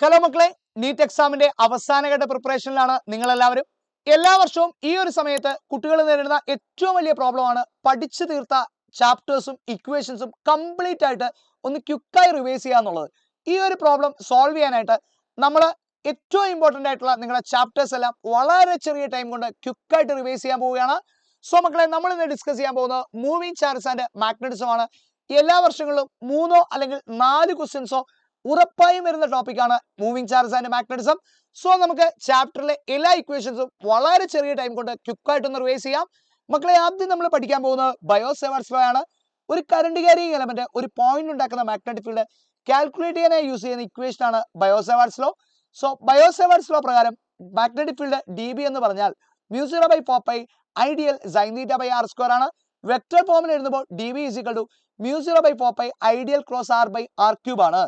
Hello മക്കളെ, NEET എക്സാമിന്റെ അവസാനഘട്ട പ്രിപ്പറേഷനിലാണ് നിങ്ങൾ എല്ലാവരും. എല്ലാ വർഷവും ഈ ഒരു സമയത്ത് കുട്ടികൾ നേരിടുന്ന ഏറ്റവും വലിയ പ്രോബ്ലം ആണ് പഠിച്ചു തീർത്ത ചാപ്റ്റേഴ്സും ഇക്വേഷൻസും കംപ്ലീറ്റ് ആയിട്ട് ഒന്ന് ക്വിക്കായി റിവൈസ് ചെയ്യുക എന്നുള്ളത്. ഈ ഒരു പ്രോബ്ലം സോൾവ് ചെയ്യാനായിട്ട് നമ്മൾ ഏറ്റവും ഇമ്പോർട്ടന്റ് ആയിട്ടുള്ള നിങ്ങളുടെ ചാപ്റ്റേഴ്സ് എല്ലാം വളരെ ചെറിയ ടൈം കൊണ്ട് ക്വിക്കായിട്ട് റിവൈസ് ചെയ്യാൻ പോവുകയാണ്. സോ മക്കളെ, നമ്മൾ ഇന്ന് ഡിസ്കസ് ചെയ്യാൻ പോകുന്നത് മൂവിങ് ചാർജസ് ആൻഡ് മാഗ്നറ്റിസം ആണ്. എല്ലാ വർഷങ്ങളിലും 3 അല്ലെങ്കിൽ 4 ക്വസ്റ്റ്യൻസോ ഉറപ്പായും വരുന്ന ടോപ്പിക്കാണ് moving charges and magnetism. So നമുക്ക് ചാപ്റ്ററിലെ എല്ലാ ഇക്വേഷൻസും വളരെ ചെറിയ ടൈം കൊണ്ട് ക്വിക്കായിട്ടൊന്ന് റിവൈസ് ചെയ്യാം. മക്കളെ, ആദ്യം നമ്മൾ പഠിക്കാൻ പോകുന്നത് ബയോ-സേവാർട്ട്സ് ലോ ആണ്. ഒരു കറണ്ട് ക്യാരിയിങ് എലമെന്റ് ഒരു പോയിന്റ് ഉണ്ടാക്കുന്ന മാഗ്നറ്റിക് ഫീൽഡ് കാൽക്കുലേറ്റ് ചെയ്യാനായി യൂസ് ചെയ്യുന്ന ഇക്വേഷൻ ആണ് Biot Savart's law. So Biot Savart's law പ്രകാരം മാഗ്നറ്റിക് ഫീൽഡ് ഡി ബി എന്ന് പറഞ്ഞാൽ μ0/4π I dl sin θ by r square ആണ്. വെക്ടർ ഫോമിൽ എഴുതുമ്പോൾ d B is equal to μ0/4π I dl cross r by r cube ആണ്.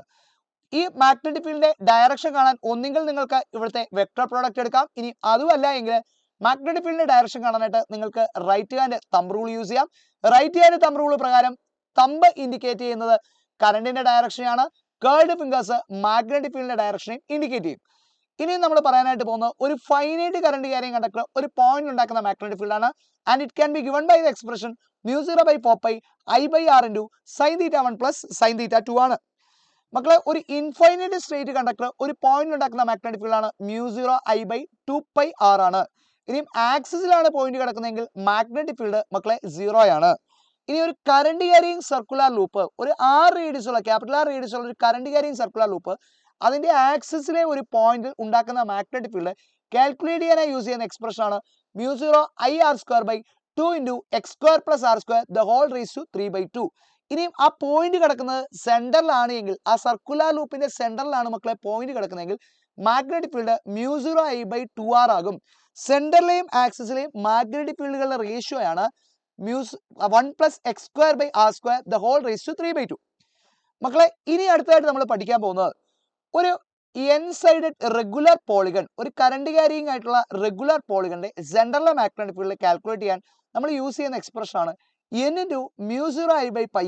ഈ മാഗ്നറ്റിക് ഫീൽഡിന്റെ ഡയറക്ഷൻ കാണാൻ ഒന്നുകിൽ നിങ്ങൾക്ക് ഇവിടുത്തെ വെക്ടർ പ്രോഡക്റ്റ് എടുക്കാം, ഇനി അതുമല്ല എങ്കിൽ മാഗ്നറ്റിക് ഫീൽഡിന്റെ ഡയറക്ഷൻ കാണാനായിട്ട് നിങ്ങൾക്ക് right hand thumb rule use ചെയ്യാം. റൈറ്റ് ഹാൻഡ് തമ്പ് റൂൾ പ്രകാരം തമ്പ് ഇൻഡിക്കേറ്റ് ചെയ്യുന്നത് കറണ്ടിന്റെ ഡയറക്ഷനെയാണ്, കേർഡ് ഫിംഗേഴ്സ് മാഗ്നറ്റിക് ഫീൽഡിന്റെ ഡയറക്ഷനെ ഇൻഡിക്കേറ്റ് ചെയ്യും. ഇനി നമ്മൾ പറയാനായിട്ട് പോകുന്നത് ഒരു ഫൈനൈറ്റ് കറണ്ട് ക്യാരിയിങ് കണ്ടക്ടർ ഒരു പോയിന്റ് ഉണ്ടാക്കുന്ന മാഗ്നറ്റിക് ഫീൽഡ് ആണ്. And it can be given by the expression μ0/4π I/r × sin θ1 plus sin θ2 ആണ്. മക്കളെ, ഒരു ഇൻഫൈനൈറ്റ് സ്ട്രേറ്റ് കണ്ടക്ടർ ഒരു പോയിന്റ് ഉണ്ടാക്കുന്ന മാഗ്നറ്റിക് ഫീൽഡ് ആണ് μ0I/2πr ആണ്. ഇനിയും ആക്സിസിലാണ് പോയിന്റ് കിടക്കുന്നതെങ്കിൽ മാഗ്നറ്റിക് ഫീൽഡ് മക്കളെ 0 ആണ്. ഇനി ഒരു കറണ്ട് ക്യാരിയിങ് സർക്കുലർ ലൂപ്പ്, ഒരു R റേഡിയസ് ഉള്ള ക്യാപിറ്റൽ R റേഡിയസ് ഉള്ള ഒരു കറണ്ട് ക്യാരിയിങ് സർക്കുലർ ലൂപ്പ് അതിന്റെ ആക്സിസിലെ ഒരു പോയിന്റിൽ ഉണ്ടാക്കുന്ന മാഗ്നറ്റിക് ഫീൽഡ് കാൽക്കുലേറ്റ് ചെയ്യാനായി യൂസ് ചെയ്യുന്ന എക്സ്പ്രഷൻ ആണ് μ0IR²/2 × x²+r²² ഇനിയും ആ പോയിന്റ് കിടക്കുന്നത് സെന്ററിലാണ് എങ്കിൽ, ആ സർക്കുലർ ലൂപ്പിന്റെ സെന്ററിലാണ് മക്കളെ പോയിന്റ് കിടക്കുന്നതെങ്കിൽ മാഗ്നറ്റിക് ഫീൽഡ് μ0I/2r ആകും. സെന്ററിലെയും ആക്സിസിലെയും മാഗ്നറ്റിക് ഫീൽഡുകളുടെ റേഷ്യോ ആണ് 1 + x²/r²³/2. മക്കളെ, ഇനി അടുത്തതായിട്ട് നമ്മൾ പഠിക്കാൻ പോകുന്നത് ഒരു എൻ സൈഡഡ് റെഗുലർ പോളിഗൺ, ഒരു കറണ്ട് ക്യാരിയിങ് ആയിട്ടുള്ള റെഗുലർ പോളിഗണിന്റെ സെന്ററിലെ മാഗ്നറ്റിക് ഫീൽഡ് കാൽക്കുലേറ്റ് ചെയ്യാൻ നമ്മൾ യൂസ് ചെയ്യുന്ന എക്സ്പ്രഷൻ ആണ് n × μ0I/πa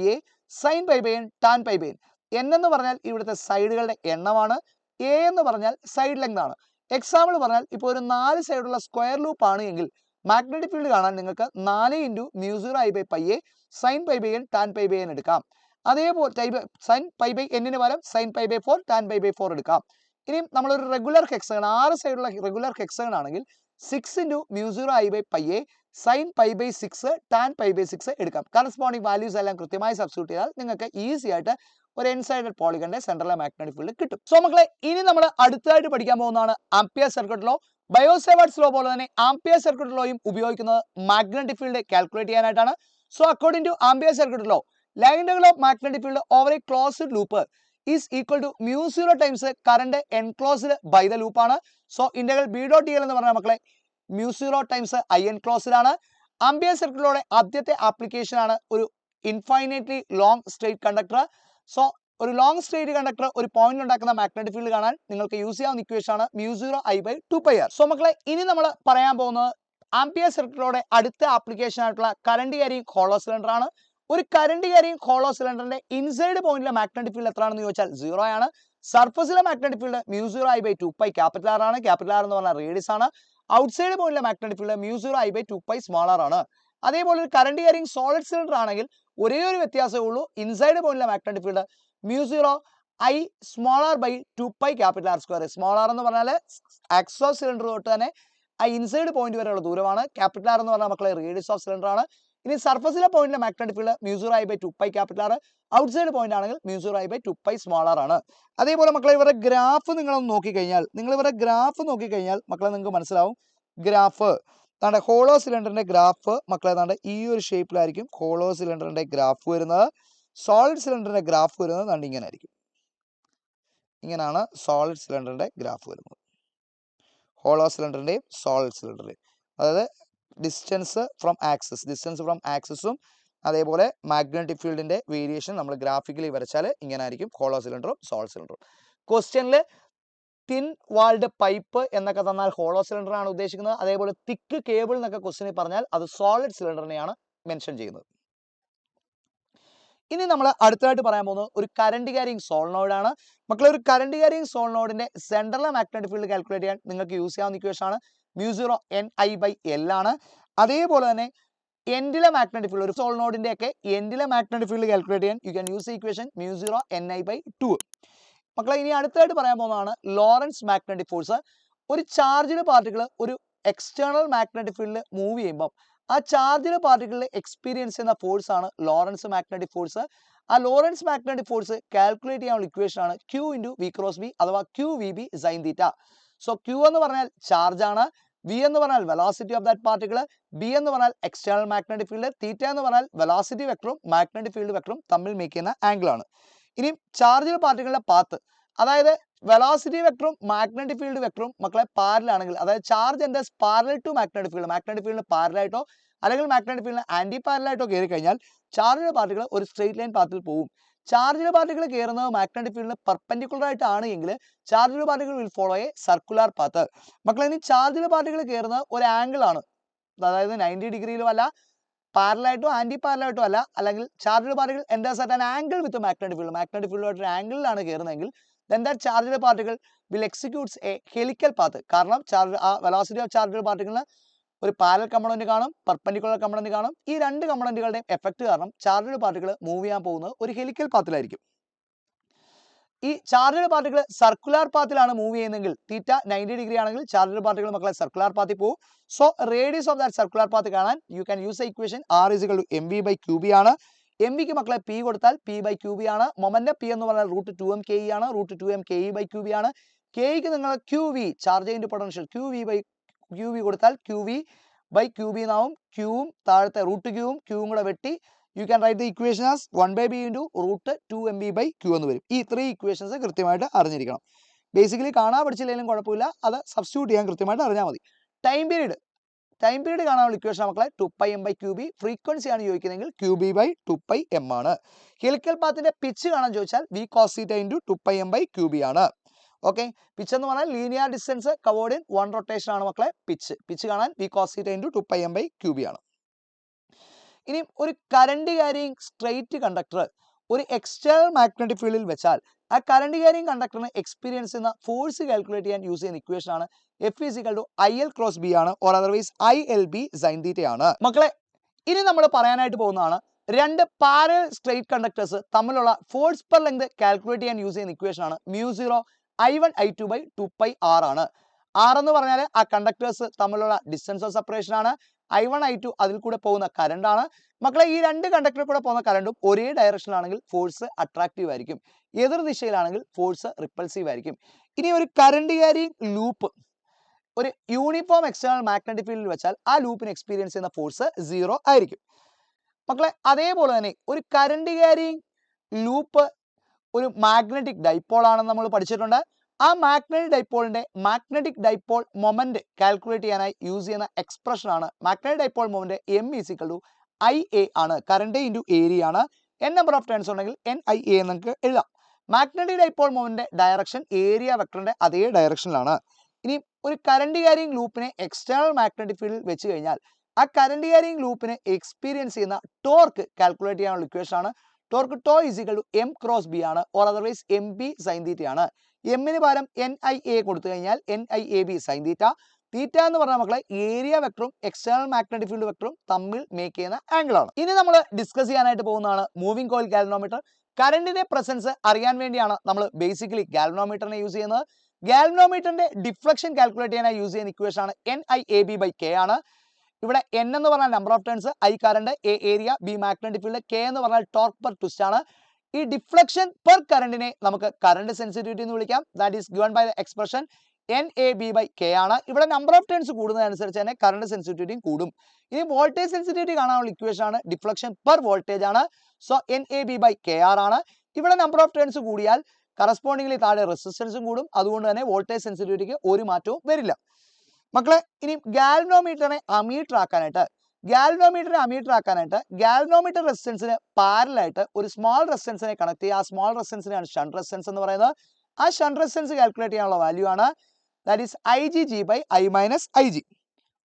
sin πn tan πn. n എന്ന് പറഞ്ഞാൽ ഇവിടുത്തെ സൈഡുകളുടെ എണ്ണമാണ്, a എന്ന് പറഞ്ഞാൽ സൈഡ് ലെങ്ത് ആണ്. എക്സാമ്പിൾ പറഞ്ഞാൽ ഇപ്പോൾ ഒരു 4 സൈഡുള്ള സ്ക്വയർ ലൂപ്പ് ആണ് എങ്കിൽ മാഗ്നറ്റിക് ഫീൽഡ് കാണാൻ നിങ്ങൾക്ക് 4 × μ0I/πa sin πn tan πn എടുക്കാം. അതേപോലെ sin πn പകരം sin π/4 tan π/4 എടുക്കാം. ഇനിയും നമ്മളൊരു റെഗുലർ ഹെക്സഗൺ 6 സൈഡുള്ള റെഗുലർ ഹെക്സഗൺ ആണെങ്കിൽ 6 × μ0I/πa sin π/6 tan π/6 എടുക്കാം. കറസ്പോണ്ടിങ് വാല്യൂസ് എല്ലാം കൃത്യമായി സബ്സ്റ്റിറ്റ്യൂട്ട് ചെയ്താൽ നിങ്ങൾക്ക് ഈസി ആയിട്ട് ഒരു എൻ സൈഡഡ് പോളിഗണിന്റെ സെന്ററിലെ മാഗ്നറ്റിക് ഫീൽഡ് കിട്ടും. സോ മക്കളെ, ഇനി നമ്മൾ അടുത്തതായിട്ട് പഠിക്കാൻ പോകുന്നതാണ് Ampere circuit law. Biot Savart's law പോലെ തന്നെ ആംപിയർ സർക്യൂട്ട് ലോയും ഉപയോഗിക്കുന്നത് മാഗ്നറ്റിക് ഫീൽഡ് കാൽക്കുലേറ്റ് ചെയ്യാനായിട്ടാണ്. So according to Ampere circuit law, line integral of magnetic field over a closed loop is equal to μ0 times current enclosed by the loop ആണ്. So integral B.dl എന്ന് പറഞ്ഞാൽ മക്കളെ μ0 times I enclosed ആണ്. Ampere സർക്യൂട്ടിലൂടെ ആദ്യത്തെ application ആണ് ഒരു infinitely long straight conductor. So ഒരു ലോങ് സ്ട്രേറ്റ് കണ്ടക്ടർ ഒരു പോയിന്റ് ഉണ്ടാക്കുന്ന മാഗ്നറ്റിക് ഫീൽഡ് കാണാൻ നിങ്ങൾക്ക് യൂസ് ചെയ്യാവുന്ന ഇക്വേഷൻ ആണ് μ0I/2πr. സോ മക്കളെ, ഇനി നമ്മൾ പറയാൻ പോകുന്നത് ആംപിയർ സർക്യൂട്ടിലൂടെ അടുത്ത ആപ്ലിക്കേഷൻ ആയിട്ടുള്ള കറണ്ട് ക്യാരിയിങ് ഹോളോ സിലിണ്ടർ ആണ്. ഒരു കറണ്ട് ക്യാരിയിങ് ഹോളോ സിലിണ്ടറിന്റെ ഇൻസൈഡ് പോയിന്റിലെ മാഗ്നറ്റിക് ഫീൽഡ് എത്രയാണെന്ന് ചോദിച്ചാൽ 0 ആണ്. സർഫസിലെ magnetic field μ0I/2π capital R ആണ്. ക്യാപിറ്റൽ R എന്ന് പറഞ്ഞാൽ റേഡിയസ് ആണ്. ഔട്ട്സൈഡ് പോയിന്റിലെ magnetic field μ0I/2π small r ആണ്. അതേപോലെ ഒരു കറണ്ട് ക്യാരിയിങ് സോളിഡ് സിലിണ്ടർ ആണെങ്കിൽ ഒരേ ഒരു വ്യത്യാസമേ ഉള്ളൂ, ഇൻസൈഡ് പോയിന്റിലെ magnetic field μ0I/2π capital R². Small r എന്ന് പറഞ്ഞാൽ ആക്സോ സിലിണ്ടർ തൊട്ട് തന്നെ ആ ഇൻസൈഡ് പോയിന്റ് വരെയുള്ള ദൂരമാണ്. ക്യാപിറ്റൽ R എന്ന് പറഞ്ഞാൽ മക്കളെ റേഡിയസ് ഓഫ് സിലിണ്ടർ ആണ്. ഇനി സർഫസിലെ പോയിന്റിലെ magnetic field μ0I/2π capital R, outside point ആണെങ്കിൽ μ0I/2π സ്മോൾ r ആണ്. അതേപോലെ മക്കളെ, ഇവരുടെ ഗ്രാഫ് നിങ്ങളൊന്ന് നോക്കിക്കഴിഞ്ഞാൽ മക്കളെ നിങ്ങൾക്ക് മനസ്സിലാവും. ഗ്രാഫ് ഹോളോ സിലിണ്ടറിന്റെ ഗ്രാഫ് മക്കളെ ഈ ഒരു ഷേപ്പിലായിരിക്കും ഹോളോ സിലിണ്ടറിന്റെ ഗ്രാഫ് വരുന്നത്. സോളിഡ് സിലിണ്ടറിന്റെ ഗ്രാഫ് വരുന്നത് ഇങ്ങനെ ആയിരിക്കും. ഇങ്ങനെയാണ് സോളിഡ് സിലിണ്ടറിന്റെ ഗ്രാഫ് വരുന്നത്, ഹോളോ സിലിണ്ടറിന്റെയും സോളിഡ് സിലിണ്ടറിന്റെയും. അതായത് ഡിസ്റ്റൻസ് ഫ്രം ആക്സിസും അതേപോലെ മാഗ്നറ്റിക് ഫീൽഡിന്റെ വേരിയേഷൻ നമ്മൾ ഗ്രാഫിക്കലി വരച്ചാൽ ഇങ്ങനെ ആയിരിക്കും ഹോളോ സിലിണ്ടറും സോളിഡ് സിലിണ്ടറും. ക്വസ്റ്റ്യനിൽ തിൻ വാൾഡ് പൈപ്പ് എന്നൊക്കെ തന്നാൽ ഹോളോ സിലിണ്ടർ ആണ് ഉദ്ദേശിക്കുന്നത്. അതേപോലെ തിക്ക് കേബിൾ എന്നൊക്കെ ക്വസ്റ്റ്യനിൽ പറഞ്ഞാൽ അത് സോളിഡ് സിലിണ്ടറിനെയാണ് മെൻഷൻ ചെയ്യുന്നത്. ഇനി നമ്മൾ അടുത്തതായിട്ട് പറയാൻ പോകുന്നത് ഒരു കറണ്ട് ക്യാരിങ് സോളിനോയിഡ് ആണ്. മക്കളെ ഒരു കറണ്ട് ക്യാരിങ് സോളിനോയിഡിന്റെ സെൻട്രൽ മാഗ്നറ്റിക് ഫീൽഡ് കാൽക്കുലേറ്റ് ചെയ്യാൻ നിങ്ങൾക്ക് യൂസ് ചെയ്യാവുന്ന ഇക്വേഷൻ ആണ് μ0 Ni/L ആണ്. അതേപോലെ തന്നെ എൻഡിലെ മാഗ്നറ്റിക് ഫീൽഡ് ഒരു സോളിനോയിഡിന്റെ ഒക്കെ എൻഡിലെ മാഗ്നറ്റിക് ഫീൽഡ് കാൽക്കുലേറ്റ് ചെയ്യാൻ you can use equation μ0 Ni/2. മക്കളെ ഇനി അടുത്തായിട്ട് പറയാൻ പോകുന്നതാണ് ലോറൻസ് മാഗ്നറ്റിക് ഫോഴ്സ്. ഒരു ചാർജ്ഡ് പാർട്ടിക്കിൾ ഒരു എക്സ്റ്റേണൽ മാഗ്നറ്റിക് ഫീൽഡിൽ മൂവ് ചെയ്യുമ്പോൾ ആ ചാർജ്ഡ് പാർട്ടിക്കിളിൽ എക്സ്പീരിയൻസ് ചെയ്യുന്ന ഫോഴ്സ് ആണ് ലോറൻസ് മാഗ്നറ്റിക് ഫോഴ്സ്. ആ ലോറൻസ് മാഗ്നറ്റിക് ഫോഴ്സ് കാൽക്കുലേറ്റ് ചെയ്യാനുള്ള ഇക്വേഷൻ ആണ് Q × V × B അഥവാ QVB sin θ. സോ Q എന്ന് പറഞ്ഞാൽ ചാർജ് ആണ്, V എന്ന് പറഞ്ഞാൽ velocity of that particle, B എന്ന് പറഞ്ഞാൽ എക്സ്റ്റേണൽ മാഗ്നറ്റിക് ഫീൽഡ്, θ എന്ന് പറഞ്ഞാൽ വെലോസിറ്റി വെക്ടറും മാഗ്നറ്റിക് ഫീൽഡ് വെക്ടറും തമ്മിൽ മേക്ക് ചെയ്യുന്ന ആംഗിൾ ആണ്. ഇനി ചാർജ്ഡ് പാർട്ടിക്കിളിന്റെ പാത്ത്, അതായത് വെലോസിറ്റി വെക്ടറും മാഗ്നറ്റിക് ഫീൽഡ് വെക്ടറും മക്കളെ പാരലൽ ആണെങ്കിൽ, അതായത് charge enters parallel to magnetic ഫീൽഡിന് പാരലായിട്ടോ അല്ലെങ്കിൽ മാഗ്നറ്റിക് ഫീൽഡിന് ആന്റി പാരലായിട്ടോ കയറി കഴിഞ്ഞാൽ ചാർജ്ഡ് പാർട്ടിക്കിൾ ഒരു സ്ട്രെയിറ്റ് ലൈൻ പാത്തിൽ പോകും. ചാർജ്ഡ് പാർട്ടിക്കിൾ കയറുന്നത് മാഗ്നറ്റിക് ഫീൽഡിന് പെർപെൻഡിക്കുലർ ആയിട്ടാണ് എങ്കിൽ charged particle will follow a circular path. മക്കളെ ഇനി ചാർജ്ഡ് പാർട്ടിക്കിൾ കയറുന്നത് ഒരു ആംഗിൾ ആണ്, അതായത് 90 ഡിഗ്രിയിലും അല്ല, പാരലായിട്ടോ ആന്റി പാരലായിട്ടോ അല്ല, അല്ലെങ്കിൽ charged particle enters at an angle with magnetic ഫീൽഡുമായിട്ട് ഒരു ആംഗിളിലാണ് കയറുന്നതെങ്കിൽ then that charged particle will execute a helical path. കാരണം വെലോസിറ്റി ഓഫ് ചാർജ്ഡ് പാർട്ടിക്കിളിന് ഒരു പാരലൽ കമ്പോണന്റ് കാണും, പെർപെൻഡിക്കുലർ കമ്പോണന്റ് കാണും. ഈ രണ്ട് കമ്പോണന്റുകളുടെയും എഫക്ട് കാരണം ചാർജ്ഡ് പാർട്ടിക്കിൾ മൂവ് ചെയ്യാൻ പോകുന്നത് ഒരു ഹെലിക്കൽ പാത്തിലായിരിക്കും. ഈ ചാർജ്ഡ് പാർട്ടിക്കിൾ സർക്കുലർ പാത്തിലാണ് മൂവ് ചെയ്യുന്നതെങ്കിൽ തീറ്റ 90 ഡിഗ്രി ആണെങ്കിൽ ചാർജ്ഡ് പാർട്ടിക്കിൾ മക്കളെ സർക്കുലർ പാത്തിൽ പോകും. So radius of that circular path കാണാൻ you can use a equation R = mv/qb ആണ്. mvക്ക് മക്കളെ p കൊടുത്താൽ p/qb ആണ്. മൊമെന്റ് p എന്ന് പറഞ്ഞാൽ √2m ke ആണ്, √2m ke/qb ആണ്. kക്ക് നിങ്ങൾ qv charge into potential qv കൊടുത്താൽ qv/qb എന്നാവും. qവും താഴത്തെ √qവും qവും കൂടെ വെട്ടി you can write the equation as 1/b × √2mv/q എന്ന് വരും. ഈ 3 ഇക്വേഷൻസ് കൃത്യമായിട്ട് അറിഞ്ഞിരിക്കണം. ബേസിക്കലി കാണാൻ പഠിച്ചില്ലെങ്കിലും കുഴപ്പമില്ല, അത് സബ്സ്റ്റിറ്റ്യൂട്ട് ചെയ്യാൻ കൃത്യമായിട്ട് അറിഞ്ഞാൽ മതി. ടൈം പീരീഡ് കാണാനുള്ള ഇക്വേഷൻ മക്കളെ 2πm/qb. ഫ്രീക്വൻസി ആണ് ചോദിക്കുന്നതെങ്കിൽ qb/2πm ആണ്. ഹെലിക്കൽ പാത്തിന്റെ പിച്ച് കാണാൻ ചോദിച്ചാൽ v cos θ × 2πm/qb ആണ്. ഓക്കെ, പിച്ച് എന്ന് പറഞ്ഞാൽ linear distance covered in 1 rotation ആണ് മക്കളെ പിച്ച് കാണാൻ v cos θ × 2πm/qb ആണ്. ഇനി ഒരു കറണ്ട് ക്യാരിയിങ് സ്ട്രെയിറ്റ് കണ്ടക്ടർ ഒരു എക്സ്റ്റേണൽ മാഗ്നറ്റിക് ഫീൽഡിൽ വെച്ചാൽ ആ കറണ്ട് ക്യാരിയിങ് കണ്ടക്ടറിന് എക്സ്പീരിയൻസ് ചെയ്യുന്ന ഫോഴ്സ് കാൽക്കുലേറ്റ് ചെയ്യാൻ യൂസ് ചെയ്യുന്ന ഇക്വേഷൻ ആണ് F = IL × B ആണ്, ഓർ അതർവൈസ് ILB sin θ ആണ്. മക്കളെ ഇനി നമ്മൾ പറയാനായിട്ട് പോകുന്നതാണ് രണ്ട് പാരലൽ സ്ട്രെയിറ്റ് കണ്ടക്ടേഴ്സ് തമ്മിലുള്ള ഫോഴ്സ് പെർ ലെങ്ത് കാൽക്കുലേറ്റ് ചെയ്യാൻ യൂസ് ചെയ്യുന്ന ഇക്വേഷൻ ആണ് μ0 I1I2/2πr ആണ്. R എന്ന് പറഞ്ഞാൽ ആ കണ്ടക്ടേഴ്സ് തമ്മിലുള്ള ഡിസ്റ്റൻസ് ഓഫ് സെപ്പറേഷൻ ആണ്. I1 I2 അതിൽ കൂടെ പോകുന്ന കറണ്ട് ആണ്. മക്കളെ ഈ രണ്ട് കണ്ടക്ടറിൽ കൂടെ പോകുന്ന കറണ്ടും ഒരേ ഡയറക്ഷനിലാണെങ്കിൽ ഫോഴ്സ് അട്രാക്റ്റീവ് ആയിരിക്കും, എതിർ ദിശയിലാണെങ്കിൽ ഫോഴ്സ് റിപ്പൾസീവ് ആയിരിക്കും. ഇനി ഒരു കറണ്ട് ക്യാരിയിങ് ലൂപ്പ് ഒരു യൂണിഫോം എക്സ്റ്റേണൽ മാഗ്നറ്റിക് ഫീൽഡിൽ വെച്ചാൽ ആ ലൂപ്പിന് എക്സ്പീരിയൻസ് ചെയ്യുന്ന ഫോഴ്സ് 0 ആയിരിക്കും. മക്കളെ അതേപോലെ തന്നെ ഒരു കറണ്ട് ക്യാരിയിങ് ലൂപ്പ് ഒരു മാഗ്നറ്റിക് ഡൈപോൾ ആണെന്ന് നമ്മൾ പഠിച്ചിട്ടുണ്ട്. ആ മാഗ്നറ്റിക് ഡൈപോൾ മൊമെന്റ് കാൽക്കുലേറ്റ് ചെയ്യാനായി യൂസ് ചെയ്യുന്ന എക്സ്പ്രഷൻ ആണ് magnetic dipole moment M = IA ആണ്. കറണ്ട് ഇൻറ്റു ഏരിയ ആണ്. n നമ്പർ ഓഫ് ടേൺസ് ഉണ്ടെങ്കിൽ NIA എന്ന് നമുക്ക് എഴുതാം. Magnetic dipole moment direction area വെക്ടറിന്റെ അതേ ഡയറക്ഷനിലാണ്. ഇനി ഒരു കറണ്ട് ക്യാരിയിങ് ലൂപ്പിനെ എക്സ്റ്റേണൽ മാഗ്നറ്റിക് ഫീൽഡിൽ വെച്ച് കഴിഞ്ഞാൽ ആ കറണ്ട് ക്യാരിയിങ് ലൂപ്പിനെ എക്സ്പീരിയൻസ് ചെയ്യുന്ന ടോർക്ക് കാൽക്കുലേറ്റ് ചെയ്യാനുള്ള ഇക്വേഷൻ ആണ് ടോർക്ക് τ = M × B ആണ്, ഓർ അതർവൈസ് MB sin θ ആണ്. എമ്മിന് പകരം NIA കൊടുത്തു കഴിഞ്ഞാൽ NIAB sin θ. തീറ്റ എന്ന് പറഞ്ഞാൽ മക്കളെ ഏരിയ വെക്ടറും എക്സ്റ്റേണൽ മാഗ്നറ്റിക് ഫീൽഡ് വെക്ടറും തമ്മിൽ മേക്ക് ചെയ്യുന്ന ആംഗിൾ ആണ്. ഇനി നമ്മൾ ഡിസ്കസ് ചെയ്യാനായിട്ട് പോകുന്നതാണ് മൂവിംഗ് കോയിൽ ഗാൽവനോമീറ്റർ. കറണ്ടിന്റെ പ്രസൻസ് അറിയാൻ വേണ്ടിയാണ് നമ്മൾ ബേസിക്കലി ഗാൽവനോമീറ്ററിനെ യൂസ് ചെയ്യുന്നത്. ഗാൽവനോമീറ്ററിന്റെ ഡിഫ്ലക്ഷൻ കാൽക്കുലേറ്റ് ചെയ്യാനായി യൂസ് ചെയ്യുന്ന ഇക്വേഷൻ ആണ് NIAB/K ആണ്. ഇവിടെ N എന്ന് പറഞ്ഞാൽ number of turns, I current, A area, B magnetic field, K എന്ന് പറഞ്ഞാൽ ടോർക്ക് പെർ ട്വിസ്റ്റ് ആണ്. ഈ ഡിഫ്ലക്ഷൻ പെർ കറണ്ടിനെ നമുക്ക് കറണ്ട് സെൻസിറ്റിവിറ്റി എന്ന് വിളിക്കാം. That is given by the expression NAB/K ആണ്. ഇവിടെ നമ്പർ ഓഫ് ടേൺസ് കൂടുന്നതനുസരിച്ച് തന്നെ കറണ്ട് സെൻസിറ്റിവിറ്റിയും കൂടും. ഇനി വോൾട്ടേജ് സെൻസിറ്റിവിറ്റി കാണാനുള്ള ഇക്വേഷൻ ആണ് ഡിഫ്ലക്ഷൻ പെർ വോൾട്ടേജ് ആണ്. സോ NAB/KR ആണ്. ഇവിടെ നമ്പർ ഓഫ് ടേൺസ് കൂടിയാൽ കറസ്പോണ്ടിംഗ്ലി താഴെ റെസിസ്റ്റൻസും കൂടും, അതുകൊണ്ട് തന്നെ വോൾട്ടേജ് സെൻസിറ്റിവിറ്റിക്ക് ഒരു മാറ്റവും വരില്ല. മക്കളെ ഇനി ഗാൽവനോമീറ്ററിനെ അമീറ്റർ ആക്കാനായിട്ട് ഗാൽവനോമീറ്റർ റെസിസ്റ്റൻസിന് പാരലായിട്ട് ഒരു സ്മോൾ റെസിസ്റ്റൻസിനെ കണക്ട് ചെയ്യുക. ആ സ്മോൾ റെസിസ്റ്റൻസിനെയാണ് ഷണ്ട് റെസിസ്റ്റൻസ് എന്ന് പറയുന്നത്. ആ ഷണ്ട് റെസിസ്റ്റൻസ് കാൽക്കുലേറ്റ് ചെയ്യാനുള്ള വാല്യൂ ആണ് that is IgG/I - IG.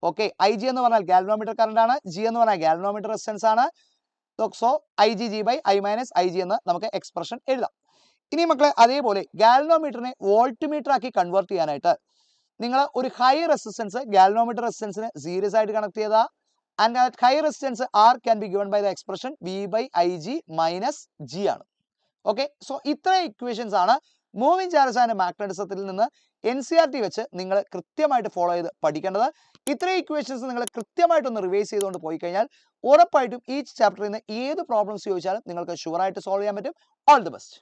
Okay, IG എന്ന് പറഞ്ഞാൽ ഗാൽവനോമീറ്റർ കറണ്ട് ആണ്, G എന്ന് പറഞ്ഞാൽ ഗാൽവനോമീറ്റർ റെസിസ്റ്റൻസ് ആണ്. സോ IG/I - IG എന്ന് നമുക്ക് എക്സ്പ്രഷൻ എഴുതാം. ഇനി മക്കളെ അതേപോലെ ഗാൽവനോമീറ്ററിനെ വോൾട്ട് മീറ്റർ ആക്കി കൺവേർട്ട് ചെയ്യാനായിട്ട് നിങ്ങൾ ഒരു ഹൈ റെസിസ്റ്റൻസ് ഗാൽവനോമീറ്റർ റെസിസ്റ്റൻസിന് സീരീസ് ആയിട്ട് കണക്ട് ചെയ്താൽ and that high resistance R can be given by the expression V/IG - G ആണ്. ഓക്കെ, സോ ഇത്ര ഇക്വേഷൻസ് ആണ് മൂവിംഗ് ചാർജസ് ആൻഡ് മാഗ്നറ്റിസത്തിൽ നിന്ന് NCERT വെച്ച് നിങ്ങൾ കൃത്യമായിട്ട് ഫോളോ ചെയ്ത് പഠിക്കേണ്ടത്. ഇത്രയും ഇക്വേഷൻസ് നിങ്ങൾ കൃത്യമായിട്ടൊന്ന് റിവൈസ് ചെയ്തുകൊണ്ട് പോയി കഴിഞ്ഞാൽ ഉറപ്പായിട്ടും ഈ ചാപ്റ്ററിൽ നിന്ന് ഏത് പ്രോബ്ലംസ് ചോദിച്ചാലും നിങ്ങൾക്ക് ഷുവറായിട്ട് സോൾവ് ചെയ്യാൻ പറ്റും. All the best.